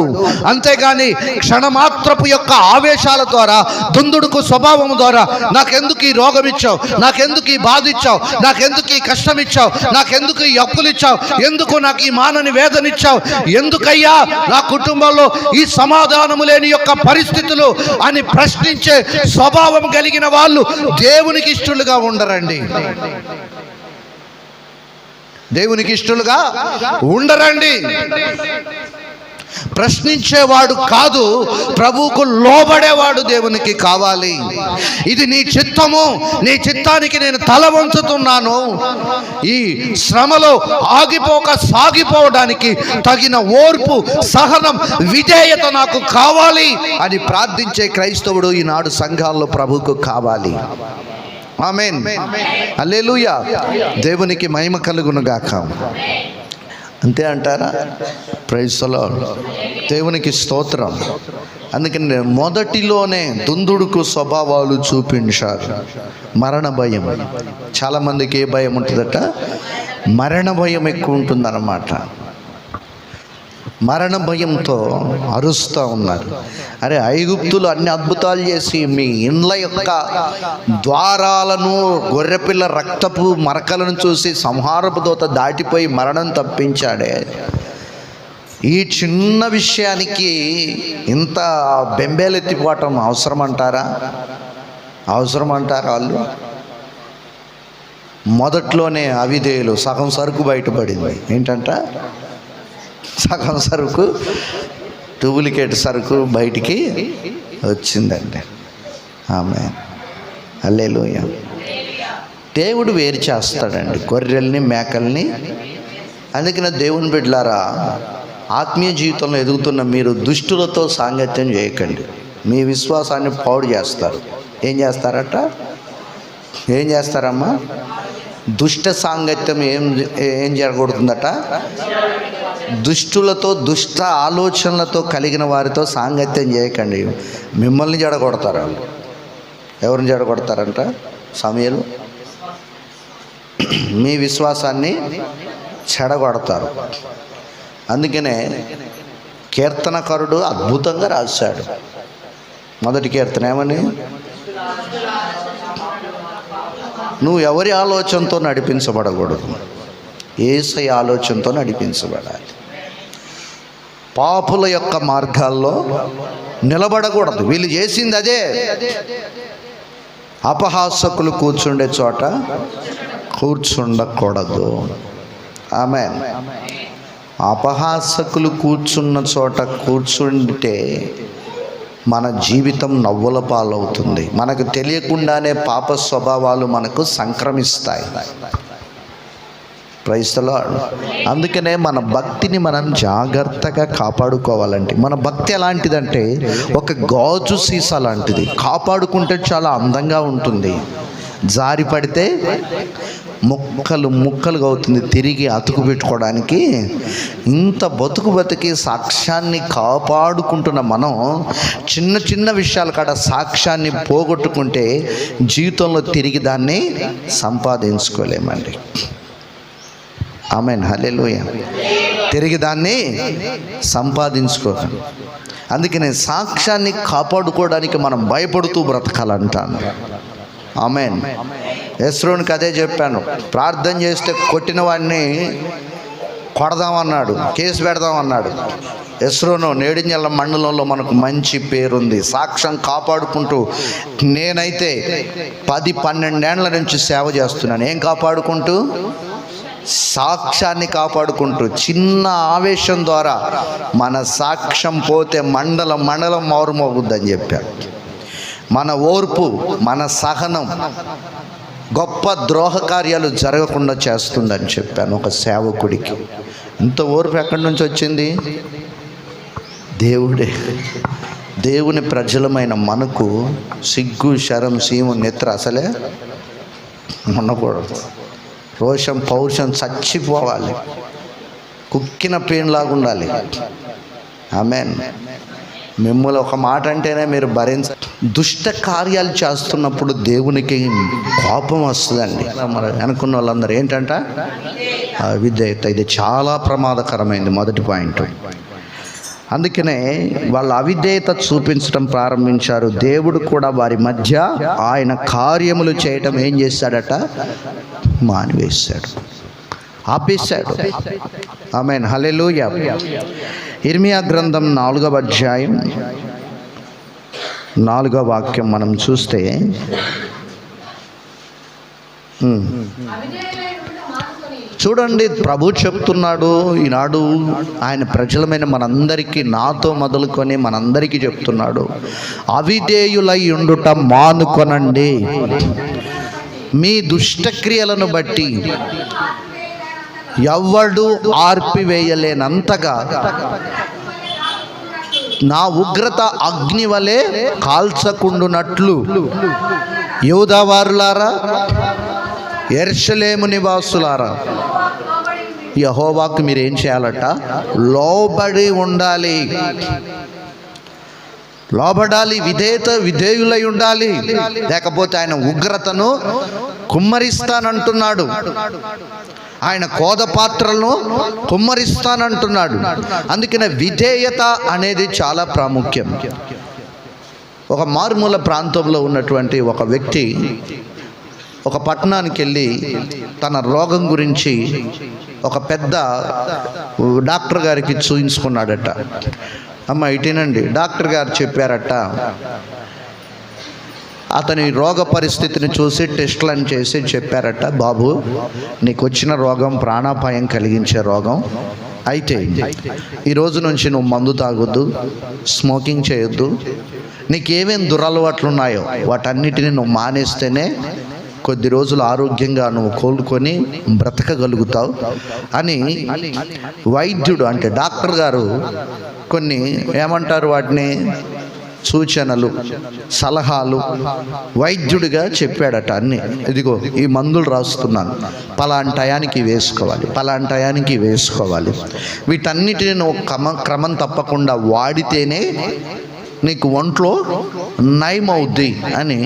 అంతేగాని క్షణమాత్రపు యొక్క ఆవేశాల ద్వారా, దుందుడుకు స్వభావం ద్వారా, నాకెందుకు ఈ రోగం ఇచ్చావు, నాకెందుకు ఈ బాధ ఇచ్చావు, నాకెందుకు ఈ కష్టం ఇచ్చావు, నాకెందుకు ఈ అప్పులు ఇచ్చావు, ఎందుకు నాకు ఈ మానని వేదన ఇచ్చావు, ఎందుకయ్యా నా కుటుంబంలో ఈ సమాధానము లేని యొక్క పరిస్థితులు అని ప్రశ్నించే స్వభావం కలిగిన వాళ్ళు దేవునికి ఇష్టలుగా ఉండరండి. దేవునికి ఇష్టలుగా ఉండరండి. ప్రశ్నించేవాడు కాదు, ప్రభువుకు లోబడేవాడు దేవునికి కావాలి. ఇది నీ చిత్తము, నీ చిత్తానికి నేను తల వంచుతున్నాను, ఈ శ్రమలో ఆగిపోక సాగిపోవడానికి తగిన ఓర్పు, సహనం, విధేయత నాకు కావాలి అని ప్రార్థించే క్రైస్తవుడు ఈనాడు సంఘాల్లో ప్రభువుకు కావాలి. ఆమేన్, హల్లెలూయా. దేవునికి మహిమ కలుగును గాక. అంతే అంటారా? Praise the lord. దేవునికి స్తోత్రం. అందుకని మొదటిలోనే దుందుడుకు స్వభావాలు చూపించారు. మరణ భయం. చాలామందికి ఏ భయం ఉంటుందట? మరణ భయం ఎక్కువ ఉంటుందన్నమాట. మరణ భయంతో అరుస్తూ ఉన్నారు. అరే, ఐగుప్తులు అన్ని అద్భుతాలు చేసి మీ ఇండ్ల యొక్క ద్వారాలను, గొర్రెపిల్ల రక్తపు మరకలను చూసి సంహారపు దూత దాటిపోయి మరణం తప్పించాడే. ఈ చిన్న విషయానికి ఇంత బెంబేలెత్తిపోవటం అవసరం అంటారా? వాళ్ళు మొదట్లోనే అవిధేయులు. సగం సరుకు బయటపడింది. ఏంటంట? సగం సరుకు, డూప్లికేట్ సరుకు బయటికి వచ్చిందండి. ఆమేన్, హల్లెలూయా. దేవుడు వేరు చేస్తాడండి గొర్రెల్ని, మేకల్ని. అందుకనే దేవుని బిడ్డలారా, ఆత్మీయ జీవితంలో ఎదుగుతున్న మీరు దుష్టులతో సాంగత్యం చేయకండి. మీ విశ్వాసాన్ని పాడు చేస్తారు. ఏం చేస్తారమ్మా? దుష్ట సాంగత్యం ఏం జరగకూడుతుందట? దుష్టులతో, దుష్ట ఆలోచనలతో కలిగిన వారితో సాంగత్యం చేయకండి. మిమ్మల్ని జడగొడతారు. ఎవరిని జడగొడతారంట? సమయలు మీ విశ్వాసాన్ని చెడగొడతారు. అందుకనే కీర్తనకారుడు అద్భుతంగా రాశాడు. మొదటి కీర్తన ఏమని? నువ్వు ఎవరి ఆలోచనతో నడిపించబడకూడదు, యేసయ్య ఆలోచనతో నడిపించబడాలి. పాపుల యొక్క మార్గాల్లో నిలబడకూడదు. వీళ్ళు చేసింది అదే. అపహాసకులు కూర్చుండే చోట కూర్చుండకూడదు. ఆమేన్. అపహాసకులు కూర్చున్న చోట కూర్చుంటే మన జీవితం నవ్వుల పాలవుతుంది. మనకు తెలియకుండానే పాప స్వభావాలు మనకు సంక్రమిస్తాయి. Praise the lord. అందుకనే మన భక్తిని మనం జాగ్రత్తగా కాపాడుకోవాలండి. మన భక్తి ఎలాంటిదంటే ఒక గాజు సీసా లాంటిది. కాపాడుకుంటే చాలా అందంగా ఉంటుంది. జారి పడితే ముక్కలుగా అవుతుంది. తిరిగి అతుకు పెట్టుకోవడానికి ఇంత బతికి సాక్ష్యాన్ని కాపాడుకుంటున్న మనం చిన్న చిన్న విషయాల కాడ సాక్ష్యాన్ని పోగొట్టుకుంటే జీవితంలో తిరిగి దాన్ని సంపాదించుకోలేమండి. ఆమేన్, హల్లెలూయా. తిరిగి దాన్ని సంపాదించుకోవాలి. అందుకనే సాక్ష్యాన్ని కాపాడుకోవడానికి మనం భయపడుతూ బ్రతకాలంటాను. ఆమేన్. యెస్రోనికి అదే చెప్పాను. ప్రార్థన చేస్తే కొట్టిన వాడిని కొడదామన్నాడు, కేసు పెడదామన్నాడు. యెస్రోను నేడింజల మండలంలో మనకు మంచి పేరుంది. సాక్ష్యం కాపాడుకుంటూ, నేనైతే 10-12 ఏళ్ల నుంచి సేవ చేస్తున్నాను. ఏం కాపాడుకుంటూ? సాక్ష్యాన్ని కాపాడుకుంటూ. చిన్న ఆవేశం ద్వారా మన సాక్ష్యం పోతే మండలం మారుమోగుద్దని చెప్పారు. మన ఓర్పు, మన సహనం గొప్ప ద్రోహ కార్యాలు జరగకుండా చేస్తుందని చెప్పాను ఒక సేవకుడికి. ఇంత ఓర్పు ఎక్కడి నుంచి వచ్చింది? దేవుడే. దేవుని ప్రజలమైన మనకు సిగ్గు, శరం, సీము, నిద్ర అసలే ఉండకూడదు. రోషం, పౌరుషం చచ్చిపోవాలి. కుక్కిన పేనులాగా ఉండాలి. ఆమేన్. మిమ్మల్ని ఒక మాట అంటేనే మీరు దుష్ట కార్యాలు చేస్తున్నప్పుడు దేవునికి కోపం వస్తుందండి. మరి అనుకున్న వాళ్ళందరూ ఏంటంట? అవిధేయత. ఇది చాలా ప్రమాదకరమైంది. మొదటి పాయింట్. అందుకనే వాళ్ళు అవిధేయత చూపించడం ప్రారంభించారు. దేవుడు కూడా వారి మధ్య ఆయన కార్యములు చేయటం ఏం చేశాడట? మానివేశాడు, ఆపేశాడు. ఆమేన్, హల్లెలూయా. ఇర్మియా గ్రంథం 4వ అధ్యాయం 4వ వాక్యం మనం చూస్తే, చూడండి, ప్రభు చెప్తున్నాడు ఈనాడు ఆయన ప్రజలమైన మనందరికీ, నాతో మొదలుకొని మనందరికీ చెప్తున్నాడు, అవిధేయులై ఉండుట మానుకొనండి. మీ దుష్టక్రియలను బట్టి ఎవ్వడు ఆర్పివేయలేనంతగా నా ఉగ్రత అగ్ని వలె కాల్చకుండునట్లు యూదావారులారా, యెరూషలేము నివాసులారా, యెహోవాకు మీరేం చేయాలట? లోబడి ఉండాలి, లోబడాలి, విధేయులై ఉండాలి. లేకపోతే ఆయన ఉగ్రతను కుమ్మరిస్తానంటున్నాడు, ఆయన కోద పాత్రలను కుమ్మరిస్తానంటున్నాడు. అందుకనే విధేయత అనేది చాలా ప్రాముఖ్యం. ఒక మారుమూల ప్రాంతంలో ఉన్నటువంటి ఒక వ్యక్తి ఒక పట్టణానికి వెళ్ళి తన రోగం గురించి ఒక పెద్ద డాక్టర్ గారికి చూయించుకున్నాడట. అమ్మ ఇటేనండి, డాక్టర్ గారు చెప్పారట, అతని రోగ పరిస్థితిని చూసి టెస్టులను చేసి చెప్పారట, బాబు నీకు వచ్చిన రోగం ప్రాణాపాయం కలిగించే రోగం. అయితే ఈ రోజు నుంచి నువ్వు మందు తాగొద్దు, స్మోకింగ్ చేయొద్దు, నీకేమేం దురలవాట్లు ఉన్నాయో వాటన్నిటిని నువ్వు మానేస్తేనే కొద్ది రోజులు ఆరోగ్యంగా నువ్వు కోలుకొని బ్రతకగలుగుతావు అని వైద్యుడు, అంటే డాక్టర్ గారు కొన్ని ఏమంటారు వాటిని, సూచనలు, సలహాలు వైద్యుడిగా చెప్పాడట. అన్ని ఇదిగో ఈ మందులు రాస్తున్నాను, పలానా టయానికి వేసుకోవాలి, పలానా టయానికి వేసుకోవాలి, వీటన్నిటిని నువ్వు క్రమం తప్పకుండా వాడితేనే నీకు ఒంట్లో నయమవుద్ది అని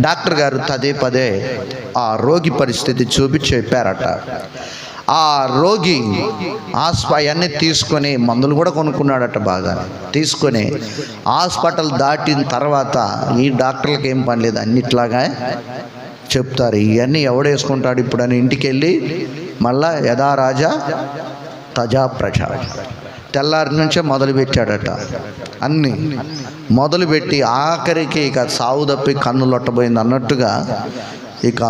డాక్టర్ గారు పదే ఆ రోగి పరిస్థితి చూపి చెప్పారట. ఆ రోగి అవన్నీ తీసుకొని మందులు కూడా కొనుక్కున్నాడట, బాగా తీసుకొని హాస్పిటల్ దాటిన తర్వాత ఈ డాక్టర్లకు ఏం పని లేదు, అన్నిట్లాగా చెప్తారు, ఇవన్నీ ఎవడేసుకుంటాడు ఇప్పుడు అని ఇంటికి వెళ్ళి మళ్ళా యథా రాజా తజా ప్రజ, తెల్లారి నుంచే మొదలుపెట్టాడట. అన్నీ మొదలుపెట్టి ఆఖరికి ఇక సావు తప్పి కన్ను లొట్టబోయింది అన్నట్టుగా ఇక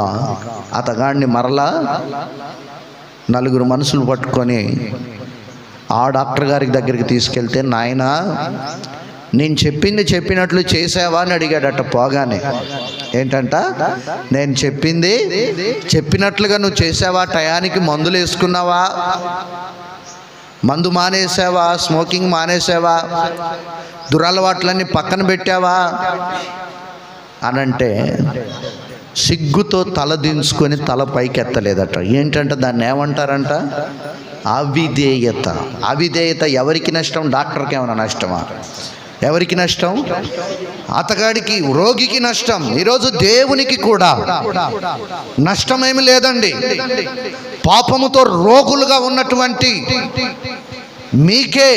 అతగాడిని మరలా నలుగురు మనుషులు పట్టుకొని ఆ డాక్టర్ గారి దగ్గరికి తీసుకెళ్తే, నాయనా నేను చెప్పింది చెప్పినట్లు చేసావా అని అడిగాడట. పోగానే ఏంటంట, నేను చెప్పింది చెప్పినట్లుగా నువ్వు చేసావా, టయానికి మందులు వేసుకున్నావా, మందు మానేసావా, స్మోకింగ్ మానేసావా, దురలవాట్లన్నీ పక్కన పెట్టావా అనంటే సిగ్గుతో తల దించుకొని తల పైకి ఎత్తలేదట. ఏంటంటే దాన్ని ఏమంటారంట? అవిధేయత. అవిధేయత ఎవరికి నష్టం? డాక్టర్కి ఏమైనా నష్టమా? ఎవరికి నష్టం? అతగాడికి, రోగికి నష్టం. ఈరోజు దేవునికి కూడా నష్టమేమి లేదండి. పాపముతో రోగులుగా ఉన్నటువంటి మీకే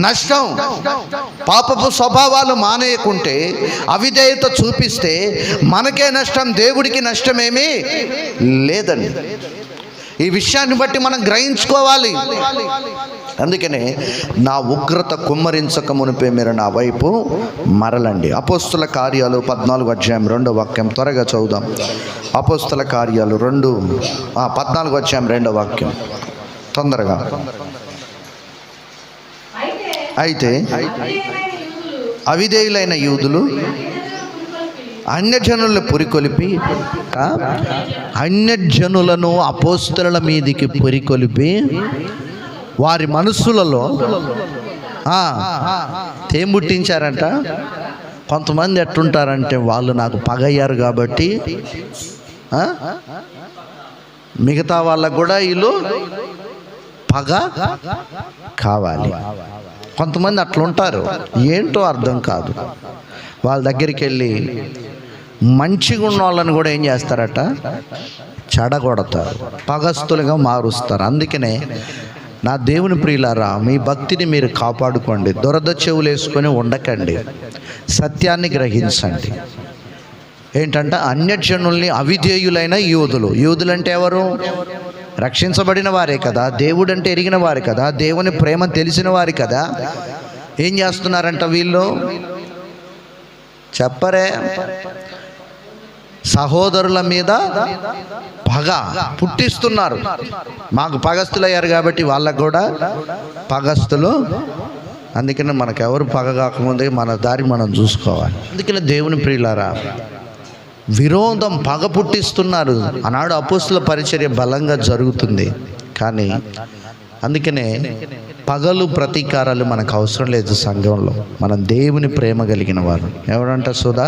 నష్టం. పాపపు స్వభావాలు మానేయకుంటే, అవిధేయత చూపిస్తే మనకే నష్టం, దేవుడికి నష్టమేమీ లేదండి. ఈ విషయాన్ని బట్టి మనం గ్రహించుకోవాలి. అందుకనే నా ఉగ్రత కుమ్మరించక మునిపే మీరు నా వైపు మరలండి. అపోస్తుల కార్యాలు 14వ అధ్యాయం 2వ వాక్యం త్వరగా చదువుదాం. అపోస్తుల కార్యాలు 14వ అధ్యాయం 2వ వాక్యం తొందరగా. అయితే అవిధేయులైన యూదులు అన్యజనులను పురికొలిపి, అన్యజనులను అపోస్తలుల మీదికి పురికొలిపి వారి మనస్సులలో ఏం పుట్టించారంట? కొంతమంది ఎట్టుంటారంటే, వాళ్ళు నాకు పగయ్యారు కాబట్టి మిగతా వాళ్ళకు కూడా వీళ్ళు పగ కావాలి. కొంతమంది అట్లుంటారు, ఏంటో అర్థం కాదు. వాళ్ళ దగ్గరికి వెళ్ళి మంచిగా ఉన్న వాళ్ళని కూడా ఏం చేస్తారట? చెడగొడతారు, పగస్తులుగా మారుస్తారు. అందుకనే నా దేవుని ప్రియులారా, మీ భక్తిని మీరు కాపాడుకోండి. దురద చెవులు వేసుకొని ఉండకండి, సత్యాన్ని గ్రహించండి. ఏంటంటే అన్యజనుల్ని, అవిధేయులైన యూదులు. యూదులంటే ఎవరు? రక్షించబడిన వారే కదా, దేవుడు అంటే ఎరిగిన వారు కదా, దేవుని ప్రేమ తెలిసిన వారు కదా. ఏం చేస్తున్నారంట వీళ్ళు? చెప్పరే, సహోదరుల మీద పగ పుట్టిస్తున్నారు. మాకు పగస్తులు అయ్యారు కాబట్టి వాళ్ళకు కూడా పగస్తులు. అందుకని మనకెవరు పగ కాకముందే మన దారి మనం చూసుకోవాలి. అందుకని దేవుని ప్రియులారా, విరోధం పగ పుట్టిస్తున్నారు. ఆనాడు అపోస్తుల పరిచర్య బలంగా జరుగుతుంది. కానీ అందుకనే పగలు ప్రతీకారాలు మనకు అవసరం లేదు. సంఘంలో మనం దేవుని ప్రేమ కలిగిన వారు. ఎవరంట సుధా?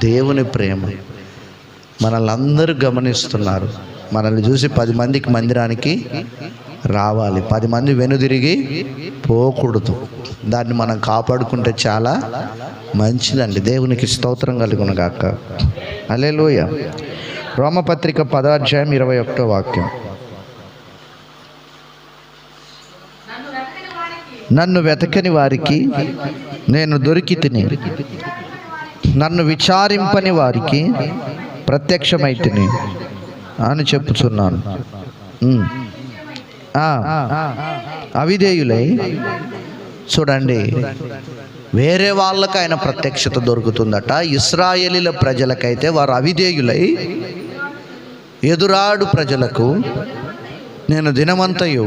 దేవుని ప్రేమ. మనల్ని అందరూ గమనిస్తున్నారు. మనల్ని చూసి 10 మందికి మందిరానికి రావాలి, 10 మంది వెనుదిరిగి పోకూడదు. దాన్ని మనం కాపాడుకుంటే చాలా మంచిదండి. దేవునికి స్తోత్రం కలుగును గాక. హల్లెలూయా. రోమపత్రిక 10వ అధ్యాయం 21వ వాక్యం. నన్ను వెతకని వారికి నేను దొరికి తిని, నన్ను విచారింపని వారికి ప్రత్యక్షమైతిని అని చెప్పుచున్నాను. అవిధేయులై, చూడండి, వేరే వాళ్ళకి ఆయన ప్రత్యక్షత దొరుకుతుందట. ఇశ్రాయేలీల ప్రజలకైతే వారు అవిధేయులై ఎదురాడు ప్రజలకు నేను దినమంతయు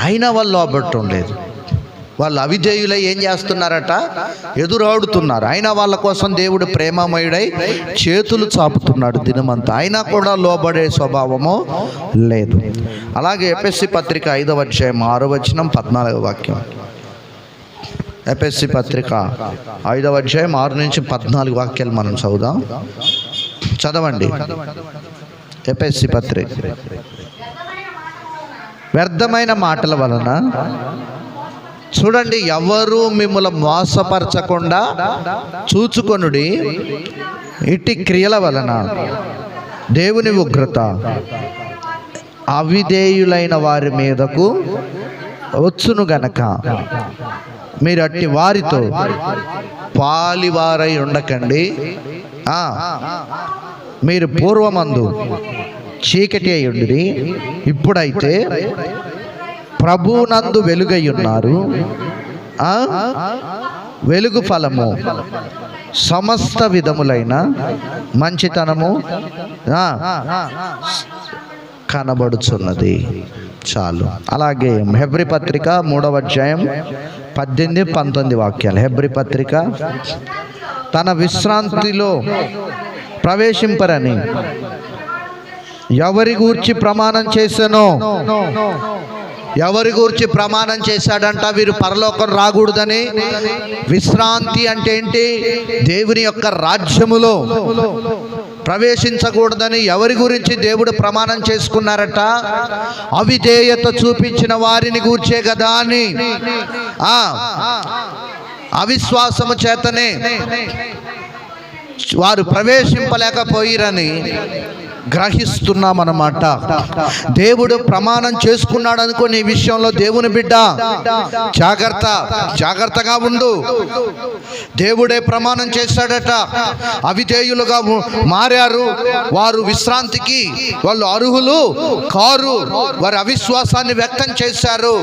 అయినా వాళ్ళు లోబట్టం లేదు. వాళ్ళు అవిధేయులై ఏం చేస్తున్నారట? ఎదురాడుతున్నారు. అయినా వాళ్ళ కోసం దేవుడు ప్రేమమయుడై చేతులు చాపుతున్నాడు దినమంతా. అయినా కూడా లోబడే స్వభావము లేదు. అలాగే ఎఫెసీ పత్రిక 5వ అధ్యాయం 6వ వచనం 14వ వాక్యం. ఎఫెసీ పత్రిక 5వ అధ్యాయం 6 నుంచి 14 వాక్యాలు మనం చదవండి. ఎఫెసీ పత్రిక. వ్యర్థమైన మాటల వలన, చూడండి, ఎవరు మిమ్మల్ని మోసపరచకుండా చూచుకొనుడి. ఇట్టి క్రియల వలన దేవుని ఉగ్రత అవిధేయులైన వారి మీదకు వచ్చును గనక మీరు అట్టి వారితో పాలివారై ఉండకండి. మీరు పూర్వమందు చీకటి అయి ఉండిరి, ఇప్పుడైతే ప్రభునందు వెలుగై ఉన్నారు. వెలుగు ఫలము సమస్త విధములైన మంచితనము కనబడుచున్నది. చాలు. అలాగే హెబ్రీ పత్రిక 3వ అధ్యాయం 18-19 వాక్యాలు. హెబ్రీ పత్రిక, తన విశ్రాంతిలో ప్రవేశింపరని ఎవరి గూర్చి ప్రమాణం చేశానో, ఎవరి గురించి ప్రమాణం చేశాడంట? వీరు పరలోకం రాకూడదని. విశ్రాంతి అంటే ఏంటి? దేవుని యొక్క రాజ్యములో ప్రవేశించకూడదని ఎవరి గురించి దేవుడు ప్రమాణం చేసుకున్నారట? అవిధేయత చూపించిన వారిని గూర్చే కదా అని. అవిశ్వాసము చేతనే వారు ప్రవేశింపలేకపోయిరని గ్రహిస్తున్నామన్నమాట. దేవుడు ప్రమాణం చేసుకున్నాడు అనుకో నీ విషయంలో, దేవుని బిడ్డ జాగ్రత్తగా ఉండు. దేవుడే ప్రమాణం చేశాడట. అవిధేయులుగా మారారు వారు, విశ్రాంతికి వాళ్ళు అర్హులు కారు. వారి అవిశ్వాసాన్ని వ్యక్తం చేశారు.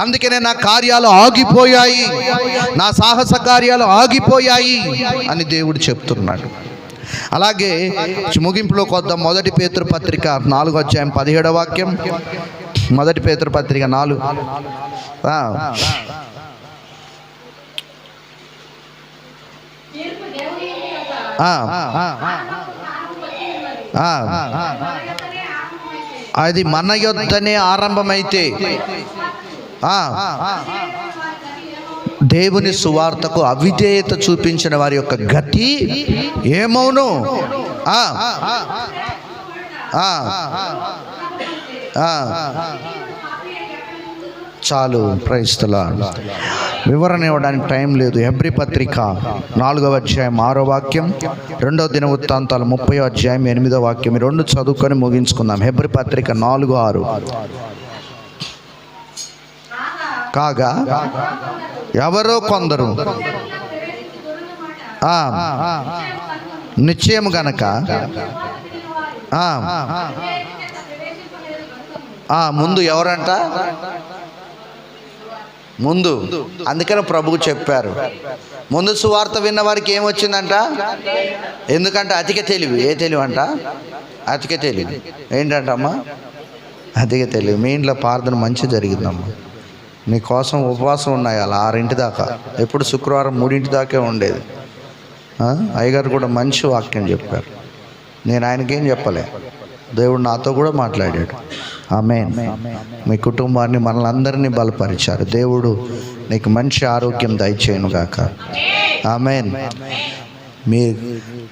అందుకనే నా కార్యాలు ఆగిపోయాయి, నా సాహస కార్యాలు ఆగిపోయాయి అని దేవుడు చెప్తున్నాడు. అలాగే ముగింపులో కొద్దాం. 1 పేతురు పత్రిక 4వ అధ్యాయం 17వ వాక్యం. 1 పేతురు పత్రిక 4. అది మన యొద్దనే ఆరంభమైతే దేవుని సువార్తకు అవిధేయత చూపించిన వారి యొక్క గతి ఏమౌను? చాలు. Praise the lord. వివరణ ఇవ్వడానికి టైం లేదు. హెబ్రీ పత్రిక 4వ అధ్యాయం 6వ వాక్యం, 2వ దినవృత్తాంతాలు 30వ అధ్యాయం 8వ వాక్యం. 2 చదువుకొని ముగించుకుందాం. హెబ్రీ పత్రిక 4:6. కాగా ఎవరో కొందరు నిశ్చయం గనక ముందు ఎవరంట? ముందు. అందుకని ప్రభువు చెప్పారు, ముందు సువార్త విన్న వారికి ఏమొచ్చిందంట? ఎందుకంటే అధిక తెలివి. ఏ తెలివి అంట? అధిక తెలివి. ఏంటంటమ్మా? అధిక తెలివి. మీ ఇంట్లో ప్రార్థన మంచి జరిగిందమ్మా. నీ కోసం ఉపవాసం ఉన్నాయి అలా 6 దాకా. ఎప్పుడు శుక్రవారం 3 దాకే ఉండేది. అయ్యగారు కూడా మంచి వాక్యం చెప్పారు. నేను ఆయనకేం చెప్పలే, దేవుడు నాతో కూడా మాట్లాడాడు. ఆమేన్. మీ కుటుంబాన్ని మనల్ని అందరినీ బలపరిచారు. దేవుడు నీకు మంచి ఆరోగ్యం దయచేయను గాక. ఆమేన్.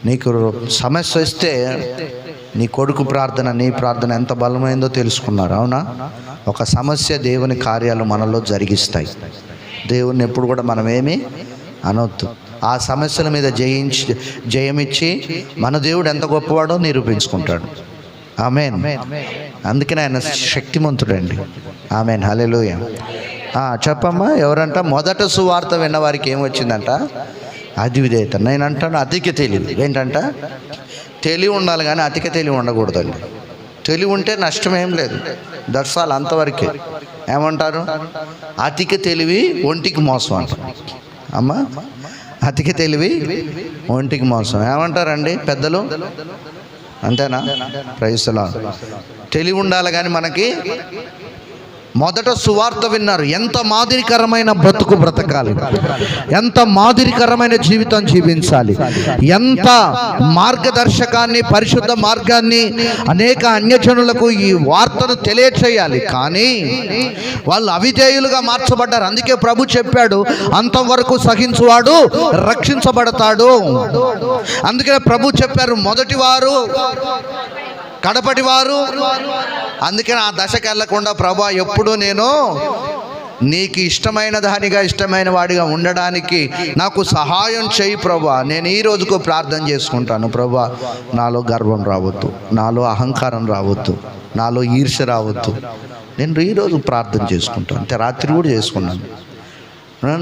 నీకు సమస్య వస్తే నీ కొడుకు ప్రార్థన, నీ ప్రార్థన ఎంత బలమైందో తెలుసుకున్నారు. అవునా? ఒక సమస్య దేవుని కార్యాలు మనలో జరిగిస్తాయి. దేవుణ్ణి ఎప్పుడు కూడా మనం ఏమీ అనొద్దు. ఆ సమస్యల మీద జయమిచ్చి మన దేవుడు ఎంత గొప్పవాడో నిరూపించుకుంటాడు. ఆమేన్. అందుకని ఆయన శక్తిమంతుడండి. ఆమేన్. హల్లెలూయా. చెప్పమ్మా, ఎవరంట? మొదట సువార్త విన్న వారికి ఏమొచ్చిందంట? అవిధేయత. నేను అంటాను అధిక తెలివి. ఏంటంట? తెలివి ఉండాలి కానీ అధిక తెలివి ఉండకూడదండి. తెలివి ఉంటే నష్టం ఏం లేదు, దర్శాలు అంతవరకే. ఏమంటారు? అధిక తెలివి ఒంటికి మోసం అంట. అమ్మా, అధిక తెలివి ఒంటికి మోసం ఏమంటారండి పెద్దలు? అంతేనా? Praise the lord. తెలివి ఉండాలి కానీ మనకి. మొదట సువార్త విన్నారు. ఎంత మాదిరికరమైన బ్రతుకు బ్రతకాలి, ఎంత మాదిరికరమైన జీవితం జీవించాలి, ఎంత మార్గదర్శకాన్ని, పరిశుద్ధ మార్గాన్ని అనేక అన్యజనులకు ఈ వార్తను తెలియచేయాలి. కానీ వాళ్ళు అవిధేయులుగా మార్చబడ్డారు. అందుకే ప్రభు చెప్పాడు, అంతవరకు సహించువాడు రక్షించబడతాడు. అందుకే ప్రభు చెప్పారు, మొదటి వారు కడపటి వారు. అందుకని ఆ దశకు వెళ్ళకుండా, ప్రభా ఎప్పుడు నేను నీకు ఇష్టమైన దానిగా, ఇష్టమైన వాడిగా ఉండడానికి నాకు సహాయం చేయి ప్రభా. నేను ఈ రోజుకు ప్రార్థన చేసుకుంటాను. ప్రభా, నాలో గర్వం రావద్దు, నాలో అహంకారం రావద్దు, నాలో ఈర్ష్య రావద్దు. నేను ఈరోజు ప్రార్థన చేసుకుంటాను. అంతే, రాత్రి కూడా చేసుకున్నాను.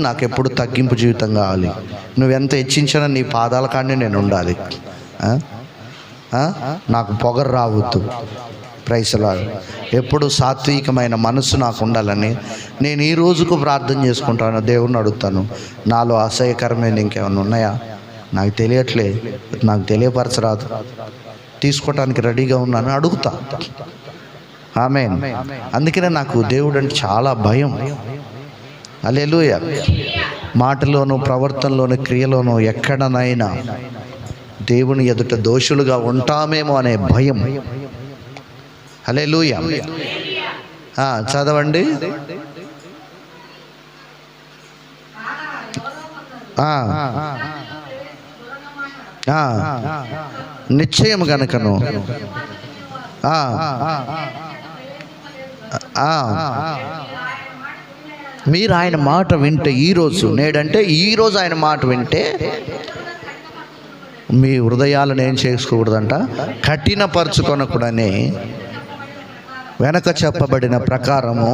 నాకు ఎప్పుడు తగ్గింపు జీవితం కావాలి. నువ్వెంత హెచ్చించినా నీ పాదాల కాడనే నేను ఉండాలి. నాకు పొగరు రావద్దు. Praise the lord. ఎప్పుడు సాత్వికమైన మనసు నాకు ఉండాలని నేను ఈ రోజుకు ప్రార్థన చేసుకుంటాను. దేవుణ్ణి అడుగుతాను, నాలో అసహ్యకరమైన ఇంకేమైనా ఉన్నాయా? నాకు తెలియట్లే, నాకు తెలియపరచరాదు, తీసుకోవటానికి రెడీగా ఉన్నాను, అడుగుతా. ఆమేన్. అందుకనే నాకు దేవుడు అంటే చాలా భయం. హల్లెలూయా. మాటలోను, ప్రవర్తనలోను, క్రియలోను ఎక్కడనైనా దేవుని ఎదుట దోషులుగా ఉంటామేమో అనే భయం. హల్లెలూయా. చదవండి. నిశ్చయం గనుకను మీరు ఆయన మాట వింటే, ఈరోజు నేడంటే ఈరోజు ఆయన మాట వింటే మీ హృదయాలను ఏం చేసుకోకూడదంట? కఠినపరచుకొనకూడని వెనక చెప్పబడిన ప్రకారము.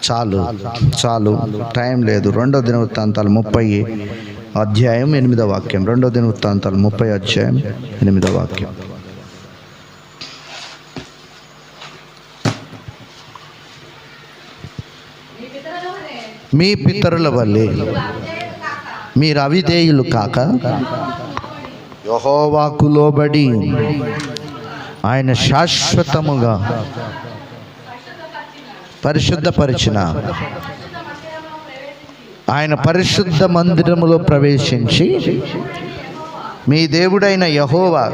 చాలు టైం లేదు. 2వ దినవృత్తాంతాలు 30వ వాక్యం. 2వ దినవృత్తాంతాలు 30వ వాక్యం. మీ పితరుల వల్లే మీరు అవిధేయులు కాక యెహోవాకు లోబడి ఆయన శాశ్వతముగా పరిశుద్ధపరిచిన ఆయన పరిశుద్ధ మందిరములో ప్రవేశించి మీ దేవుడైన యెహోవా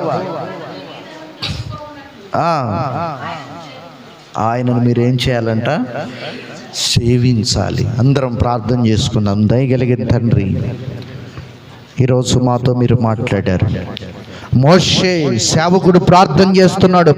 ఆయనను మీరేం చేయాలంట? సేవించాలి. అందరం ప్రార్థన చేసుకుందాం. దయగలిగిన తండ్రి, ఈరోజు మాతో మీరు మాట్లాడారు. మోషే సేవకుడు ప్రార్థన చేస్తున్నాడు.